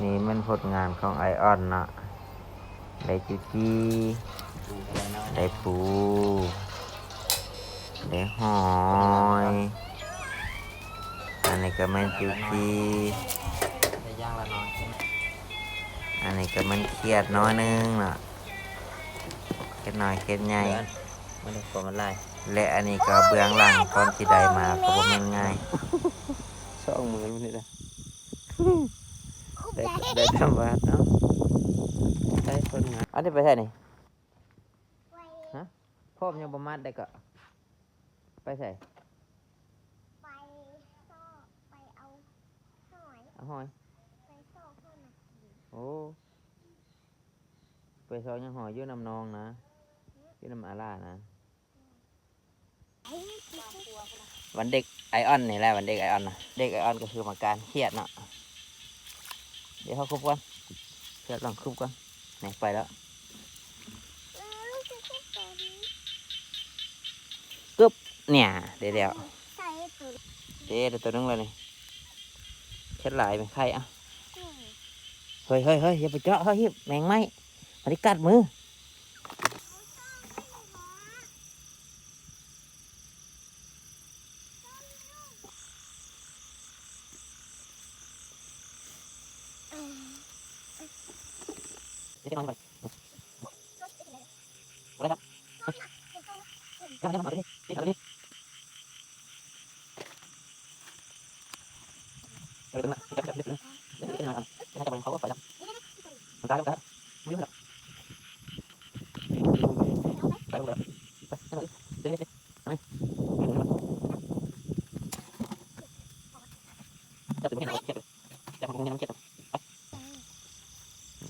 นี่มันผลงานของไอออนเนาะได้จูจีได้ปูได้หอยอันนี้ก็มันจูจีได้ย่างละน้อย อันนี้ก็มันเครียดน้อยนึงเนาะเครียดน้อยเครียดใหญ่ ไม่ได้กลัวมันไล่ และอันนี้ก็เบื้องหลังก่อนที่ได้มาก็บ่แม่นง่าย ช่องมือมันนี่นะ ได้ทำวัดเนาะได้คนงานอันนี้ไปใช่นี่ฮะพ่อมยังประมาทได้ก็ไปใส่ ไปซ่อไปเอาหอย เอาหอย ไปซ่อเพื่อนมากิน โอ้ไปซอยยังหอยอยู่น้ำนองนะอยู่น้ำอาล่านะ ไอ้นี่คือ วันเด็กไอออนนี่แหละวันเด็กไอออนนะเด็กไอออนก็คือมาการเครียดเนาะเดี๋ยวเขาคุบก่อนเครียดลองคุบก่อนนี่ไปแล้ว ลูกจะเก็บตัวนี้ กึบเนี่ยเดี๋ยว ใส่ตัว เดี๋ยวตัวนึงเลยนี่เคล็ดหลายเป็นไข่อ่ะ นี้ เฮ้ยอย่าไปเจาะเฮ้ยแมงไหมมาดิกัดมือเดี๋ยวมันไปอะไรครับยังมาดิเดี๋ยวดิเดี๋ยวมาเดี๋ยวมาเดี๋ยวมาเดี๋ยวมาเขาก็ไปแล้วมันตายแล้วครับไม่รู้หรอกไปแล้วไปเดี๋ยวไปจับถึงให้เราเก็บจับมันคงยังเก็บ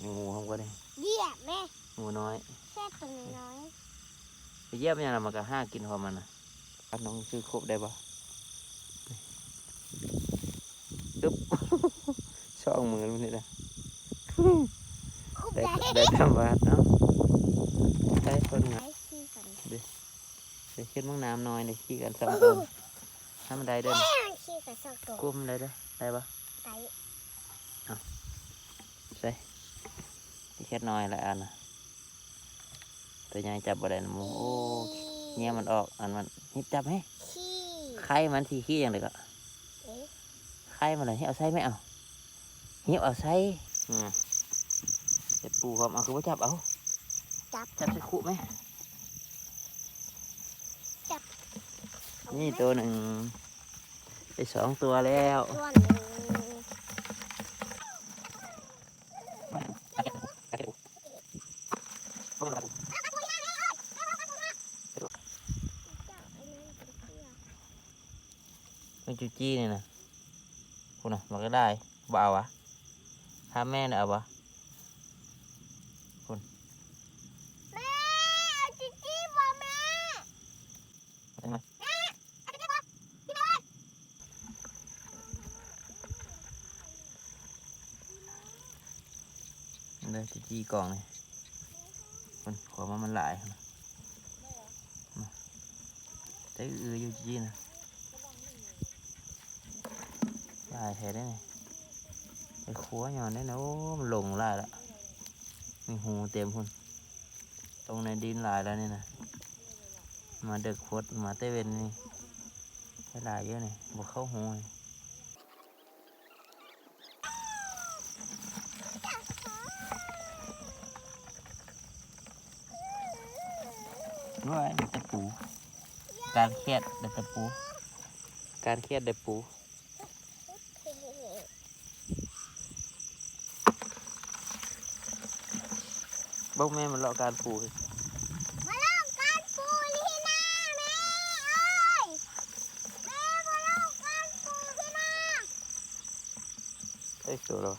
งูเขาก็ได้ เยี่ยมแม่ งูน้อย แค่ตัวน้อย ไปเยี่ยมยังเรามันก็ห้ากินพอมันนะน้องซื้อครบได้ปะตึ๊บ ช่องมือมันนี่แหละ คุบ ได้ ได้ ได้ทำวัดเนาะได้คนงาน ไอ้ขี้กัน เดี๋ยวขึ้นมังน้ำน้อยเดี๋ยวขี้กันสองตัวถ้ามันได้เดิน แม่ขี้กับสองตัว กุ้มได้เด้อได้ปะ ไก่ ใช่ที่แค่น้อยละอันนะตัวใหญ่จับบ่ได้นะหมูโอ้เงี้ยมันออกอันมันหิบจับให้ ขี้ ไข่มันทีขี้อย่างเด็กอะ เอ๊ะ ไข่มันเลยให้เอาไส้ไม่เอาเหี่ยวเอาไส้เดี๋ยวปูความเอาคือว่าจับเอา จับ จับใส่คุไหม เอา นี่ ไหม ตัวหนึ่งได้สองตัวแล้ว ส่วนหนึ่งเจ้าไอ้นั่นเป็นเพื่อ เป็นจูจี้นี่นะคุณน่ะมันก็ได้บ่เอาวะถ้าแม่เนี่ยเอาวะ แม่เอาจิ๊จี้บ่แม่ เอามา เอาจิ๊จี้บ่พี่แม่ มันได้จูจี้กล่องเลยคุณขอมามันหลายนะมาใจอื้ออยู่จูจี้นะหลายแท้ได้ไงไอ้ขัวหย่อนได้นะโอ้มันหลงหลายละมีหูเต็มคุณตรงในดินหลายแล้วนี่นะมาเด็กพดมาเตเวนนี่ให้หลายเยอะนี่บวกเข้าหูนี่ด้วยเด็ดตะปู การเครียดเด็ดตะปู การเครียดเด็ดปูบ้องแม่มันเลาะการปูเลย มาลองการปูที่หน้าแม่เอ้ยแม่มาลองการปูที่หน้า เอ้ยตัวเรา